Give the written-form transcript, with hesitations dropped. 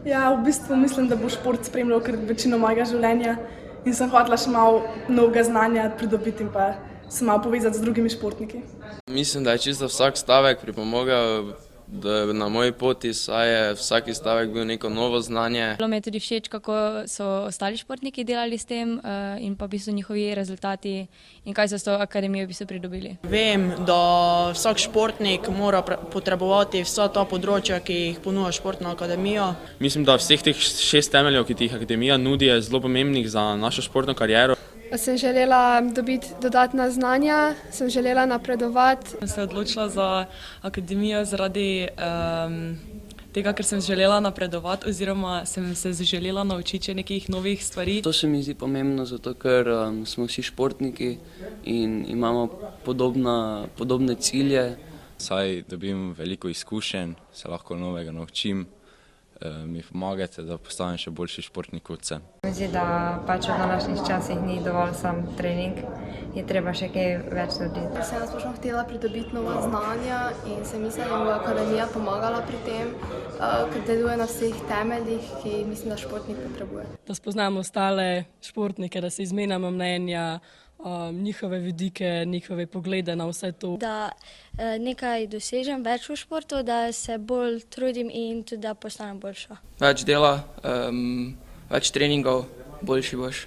Ja, v bistvu mislim, da bo šport spremljal kar večino mojega življenja in sem hotela še malo novega znanja pridobiti in pa se malo povezati z drugimi športniki. Mislim, da je čisto vsak stavek pripomogel na moji poti, saj je vsak stavek bil neko novo znanje. Bilo mi je tudi všeč, kako so ostali športniki delali s tem in pa v bistvu njihovi rezultati in kaj so s to akademijo v bistvu pridobili. Vem, da vsak športnik mora potrebovati vsa ta področja, ki jih ponuja športna akademija. Mislim, da vseh teh 6 temeljev, ki ti jih akademija nudi, je zelo pomembnih za našo športno kariero. Sem želela dobiti dodatna znanja, sem želela napredovati. Sem se odločila za akademijo zaradi tega, ker sem želela napredovati oziroma sem se želela naučiti še nekih novih stvari. To se mi zdi pomembno, zato ker smo vsi športniki in imamo podobne cilje. Saj dobim veliko izkušenj, se lahko novega naučim, mi pomagate, da postanem še boljši športnik kot sem. Zdi, da pač v današnjih časih ni dovolj sam trening, je treba še kaj več narediti. Sem splošno htela pridobiti nova znanja in se mislim, da mi bo akademija pomagala pri tem, ker deluje na vseh temeljih, ki mislim, da športnik potrebuje. Da spoznamo ostale športnike, da se izmenjamo mnenja, njihove vidike, njihove poglede na vse to. Da nekaj dosežem več v športu, da se bolj trudim in tudi da postanem boljša. Več dela, več treningov, boljši boš.